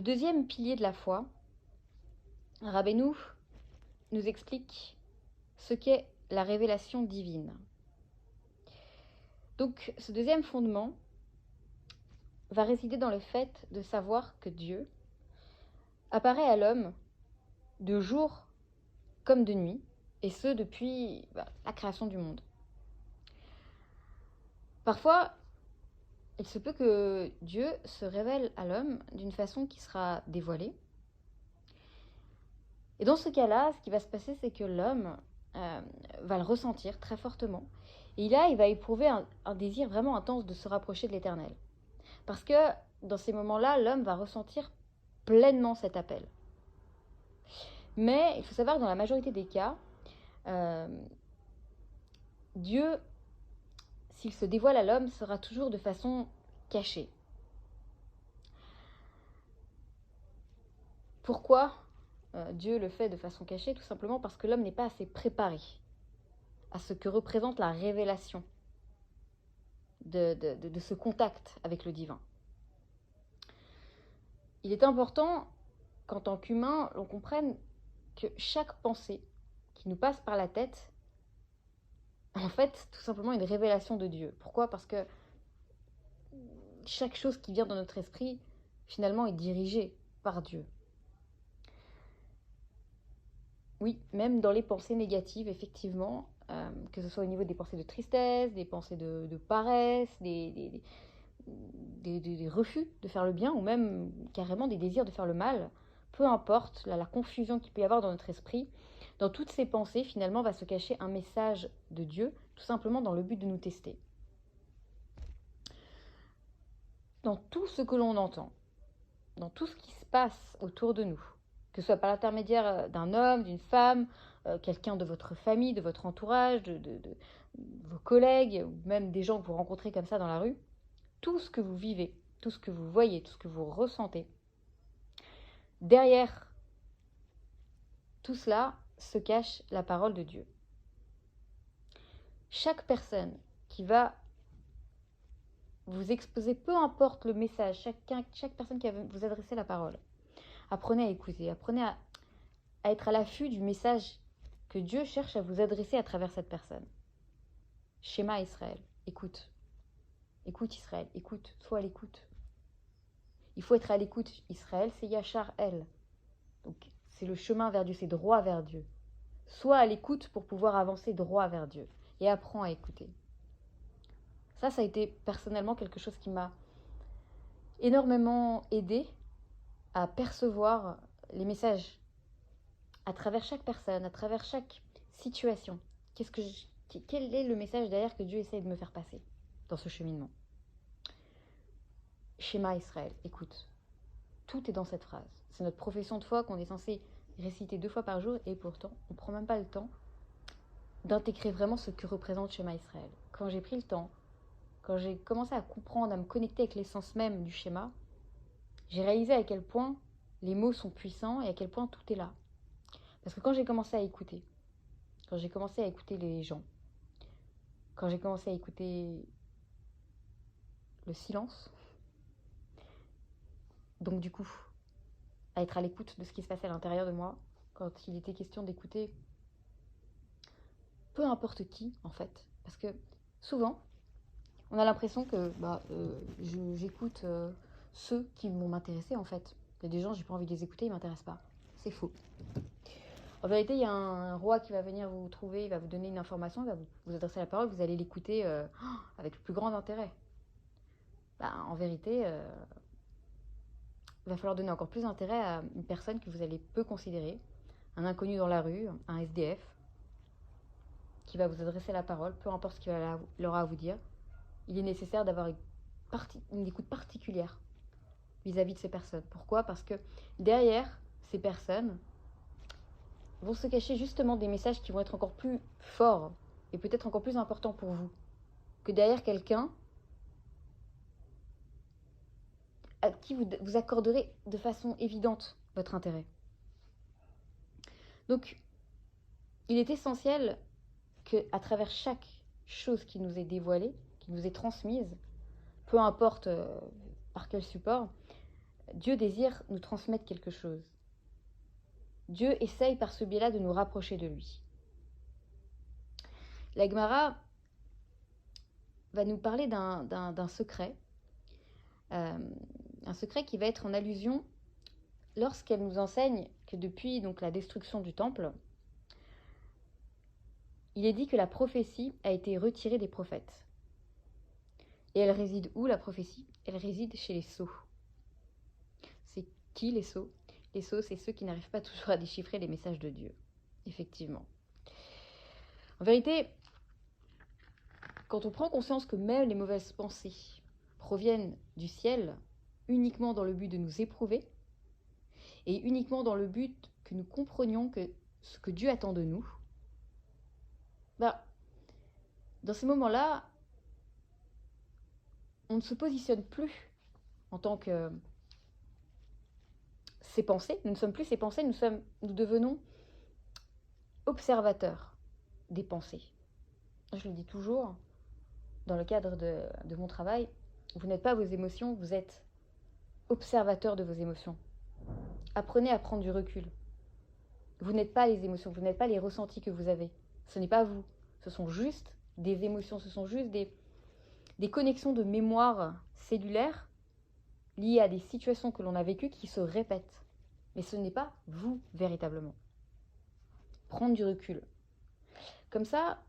Le deuxième pilier de la foi, Rabbeinu nous explique ce qu'est la révélation divine. Donc, ce deuxième fondement va résider dans le fait de savoir que Dieu apparaît à l'homme de jour comme de nuit, et ce depuis la création du monde. Parfois, il se peut que Dieu se révèle à l'homme d'une façon qui sera dévoilée. Et dans ce cas-là, ce qui va se passer, c'est que l'homme va le ressentir très fortement. Et là, il va éprouver un désir vraiment intense de se rapprocher de l'Éternel. Parce que dans ces moments-là, l'homme va ressentir pleinement cet appel. Mais il faut savoir que dans la majorité des cas, Dieu, s'il se dévoile à l'homme, sera toujours de façon cachée. Pourquoi Dieu le fait de façon cachée? Tout simplement parce que l'homme n'est pas assez préparé à ce que représente la révélation de ce contact avec le divin. Il est important qu'en tant qu'humain, l'on comprenne que chaque pensée qui nous passe par la tête est en fait tout simplement une révélation de Dieu. Pourquoi? Parce que chaque chose qui vient dans notre esprit, finalement, est dirigée par Dieu. Oui, même dans les pensées négatives, effectivement, que ce soit au niveau des pensées de tristesse, des pensées de paresse, des refus de faire le bien, ou même carrément des désirs de faire le mal, peu importe la confusion qu'il peut y avoir dans notre esprit, dans toutes ces pensées, finalement, va se cacher un message de Dieu, tout simplement dans le but de nous tester. Dans tout ce que l'on entend, dans tout ce qui se passe autour de nous, que ce soit par l'intermédiaire d'un homme, d'une femme, quelqu'un de votre famille, de votre entourage, de vos collègues, ou même des gens que vous rencontrez comme ça dans la rue, tout ce que vous vivez, tout ce que vous voyez, tout ce que vous ressentez, derrière tout cela se cache la parole de Dieu. Chaque personne qui va vous exposer, peu importe le message, chaque personne qui va vous adresser la parole, apprenez à écouter, apprenez à être à l'affût du message que Dieu cherche à vous adresser à travers cette personne. Shema Israël, écoute. Écoute Israël, écoute, sois à l'écoute. Il faut être à l'écoute. Israël, c'est Yachar El. Donc, c'est le chemin vers Dieu, c'est droit vers Dieu. Sois à l'écoute pour pouvoir avancer droit vers Dieu. Et apprends à écouter. Ça a été personnellement quelque chose qui m'a énormément aidé à percevoir les messages à travers chaque personne, à travers chaque situation. Quel est le message derrière que Dieu essaye de me faire passer dans ce cheminement? Shema Israël, écoute. Tout est dans cette phrase. C'est notre profession de foi qu'on est censé réciter 2 fois par jour et pourtant, on ne prend même pas le temps d'intégrer vraiment ce que représente Shema Israël. Quand j'ai pris le temps, quand j'ai commencé à comprendre, à me connecter avec l'essence même du schéma, j'ai réalisé à quel point les mots sont puissants et à quel point tout est là. Parce que quand j'ai commencé à écouter, quand j'ai commencé à écouter les gens, quand j'ai commencé à écouter le silence, donc du coup, à être à l'écoute de ce qui se passait à l'intérieur de moi, quand il était question d'écouter peu importe qui, en fait. Parce que souvent, on a l'impression que j'écoute ceux qui vont m'intéresser, en fait. Il y a des gens, j'ai pas envie de les écouter, ils m'intéressent pas. C'est faux. En vérité, il y a un roi qui va venir vous trouver, il va vous donner une information, il va vous adresser la parole, vous allez l'écouter avec le plus grand intérêt. En vérité, il va falloir donner encore plus d'intérêt à une personne que vous allez peu considérer, un inconnu dans la rue, un SDF, qui va vous adresser la parole, peu importe ce qu'il aura à vous dire. Il est nécessaire d'avoir une écoute particulière vis-à-vis de ces personnes. Pourquoi? Parce que derrière ces personnes vont se cacher justement des messages qui vont être encore plus forts et peut-être encore plus importants pour vous que derrière quelqu'un à qui vous accorderez de façon évidente votre intérêt. Donc, il est essentiel qu'à travers chaque chose qui nous est dévoilée, qui nous est transmise, peu importe par quel support, Dieu désire nous transmettre quelque chose. Dieu essaye par ce biais-là de nous rapprocher de lui. La Gemara va nous parler d'un secret, un secret qui va être en allusion lorsqu'elle nous enseigne que depuis donc, la destruction du temple, il est dit que la prophétie a été retirée des prophètes. Et elle réside où, la prophétie? Elle réside chez les sots. C'est qui les sots? Les sots, c'est ceux qui n'arrivent pas toujours à déchiffrer les messages de Dieu. Effectivement. En vérité, quand on prend conscience que même les mauvaises pensées proviennent du ciel, uniquement dans le but de nous éprouver, et uniquement dans le but que nous comprenions que ce que Dieu attend de nous, dans ces moments-là, on ne se positionne plus en tant que ces pensées. Nous ne sommes plus ces pensées, nous devenons observateurs des pensées. Je le dis toujours, dans le cadre de mon travail, vous n'êtes pas vos émotions, vous êtes observateur de vos émotions. Apprenez à prendre du recul. Vous n'êtes pas les émotions, vous n'êtes pas les ressentis que vous avez. Ce n'est pas vous. Ce sont juste des émotions, ce sont juste des connexions de mémoire cellulaire liées à des situations que l'on a vécues qui se répètent. Mais ce n'est pas vous, véritablement. Prendre du recul. Comme ça,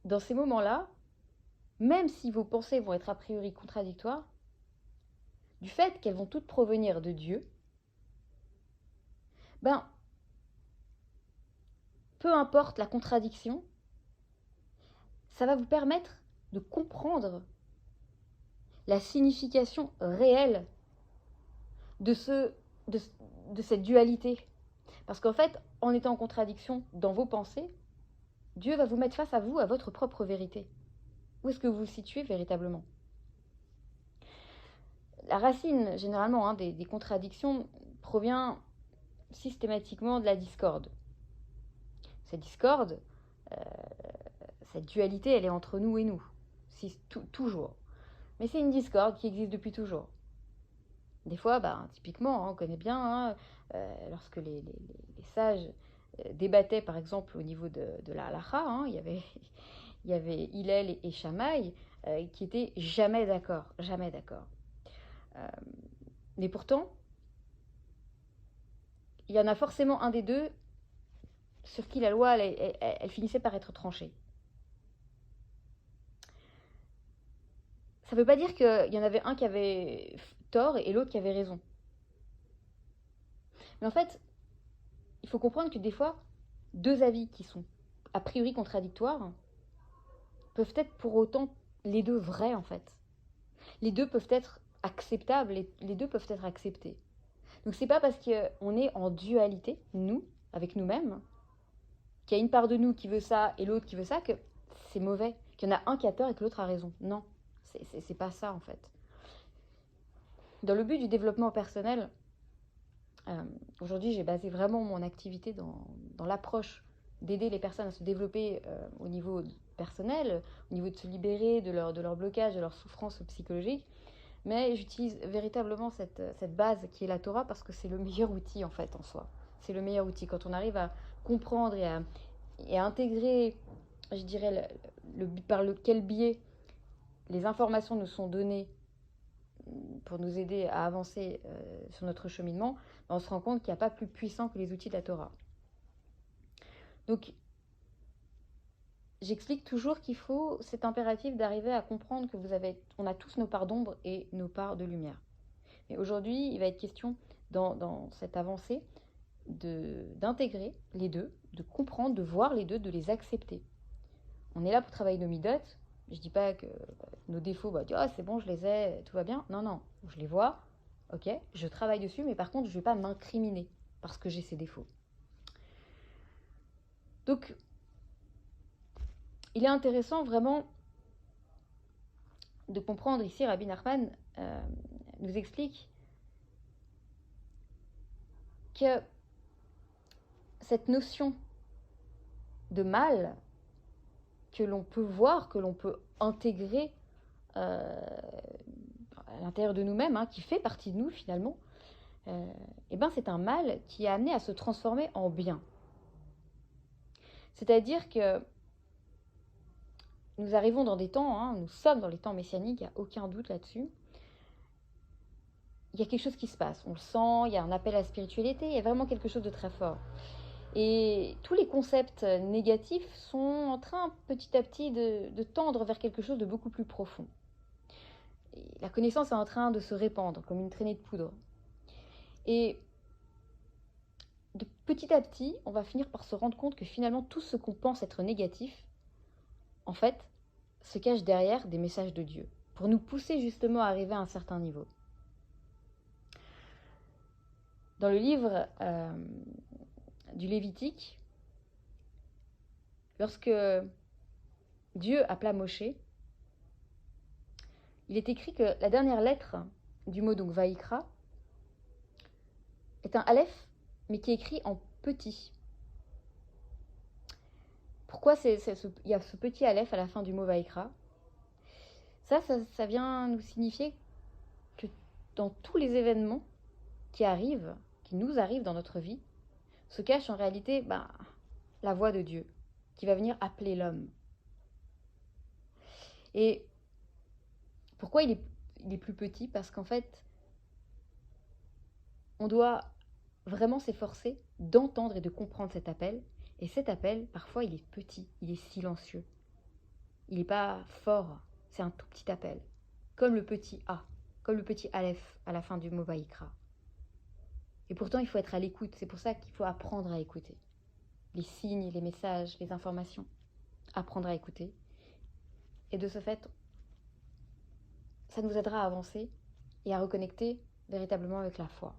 dans ces moments-là, même si vos pensées vont être a priori contradictoires, du fait qu'elles vont toutes provenir de Dieu, peu importe la contradiction, ça va vous permettre de comprendre la signification réelle de cette dualité. Parce qu'en fait, en étant en contradiction dans vos pensées, Dieu va vous mettre face à vous, à votre propre vérité. Où est-ce que vous vous situez véritablement? La racine, généralement, des contradictions provient systématiquement de la discorde. Cette discorde, cette dualité, elle est entre nous et nous, toujours. Mais c'est une discorde qui existe depuis toujours. Des fois, typiquement, on connaît bien, lorsque les sages débattaient, par exemple, au niveau de la halacha, il y avait Hillel et Shammai qui étaient jamais d'accord. Mais pourtant, il y en a forcément un des deux sur qui la loi, elle finissait par être tranchée. Ça ne veut pas dire qu'il y en avait un qui avait tort et l'autre qui avait raison. Mais en fait, il faut comprendre que des fois, deux avis qui sont a priori contradictoires peuvent être pour autant les deux vrais, en fait. Les deux peuvent être acceptables, les deux peuvent être acceptés. Donc c'est pas parce qu'on est en dualité, nous, avec nous-mêmes, qu'il y a une part de nous qui veut ça et l'autre qui veut ça, que c'est mauvais, qu'il y en a un qui a tort et que l'autre a raison. Non, c'est pas ça en fait. Dans le but du développement personnel, aujourd'hui j'ai basé vraiment mon activité dans l'approche d'aider les personnes à se développer au niveau personnel, au niveau de se libérer de leur blocage, de leur souffrance psychologique. Mais j'utilise véritablement cette base qui est la Torah parce que c'est le meilleur outil en fait en soi. C'est le meilleur outil. Quand on arrive à comprendre et à intégrer, je dirais, par lequel biais les informations nous sont données pour nous aider à avancer sur notre cheminement, on se rend compte qu'il n'y a pas plus puissant que les outils de la Torah. Donc, j'explique toujours qu'il faut cet impératif d'arriver à comprendre que on a tous nos parts d'ombre et nos parts de lumière. Mais aujourd'hui, il va être question dans cette avancée d'intégrer les deux, de comprendre, de voir les deux, de les accepter. On est là pour travailler nos midotes. Je dis pas que nos défauts, c'est bon, je les ai, tout va bien. Non, je les vois, ok, je travaille dessus, mais par contre, je vais pas m'incriminer parce que j'ai ces défauts. Donc, il est intéressant vraiment de comprendre ici, Rabbi Nachman nous explique que cette notion de mal que l'on peut voir, que l'on peut intégrer, à l'intérieur de nous-mêmes, hein, qui fait partie de nous finalement, eh ben c'est un mal qui est amené à se transformer en bien. C'est-à-dire que nous arrivons dans des temps, hein, nous sommes dans les temps messianiques, il n'y a aucun doute là-dessus. Il y a quelque chose qui se passe, on le sent, il y a un appel à la spiritualité, il y a vraiment quelque chose de très fort. Et tous les concepts négatifs sont en train petit à petit de tendre vers quelque chose de beaucoup plus profond. Et la connaissance est en train de se répandre comme une traînée de poudre. Et de petit à petit, on va finir par se rendre compte que finalement tout ce qu'on pense être négatif, en fait, se cache derrière des messages de Dieu, pour nous pousser justement à arriver à un certain niveau. Dans le livre du Lévitique, lorsque Dieu appela Moshe, il est écrit que la dernière lettre du mot donc Vaïkra est un Aleph, mais qui est écrit en petit. Pourquoi il y a ce petit Aleph à la fin du mot Vaïkra? Ça vient nous signifier que dans tous les événements qui nous arrivent dans notre vie, se cache en réalité la voix de Dieu, qui va venir appeler l'homme. Et pourquoi il est plus petit? Parce qu'en fait, on doit vraiment s'efforcer d'entendre et de comprendre cet appel. Et cet appel, parfois, il est petit, il est silencieux. Il n'est pas fort, c'est un tout petit appel. Comme le petit A, comme le petit Aleph à la fin du mot Vaïkra. Et pourtant, il faut être à l'écoute. C'est pour ça qu'il faut apprendre à écouter. Les signes, les messages, les informations. Apprendre à écouter. Et de ce fait, ça nous aidera à avancer et à reconnecter véritablement avec la foi.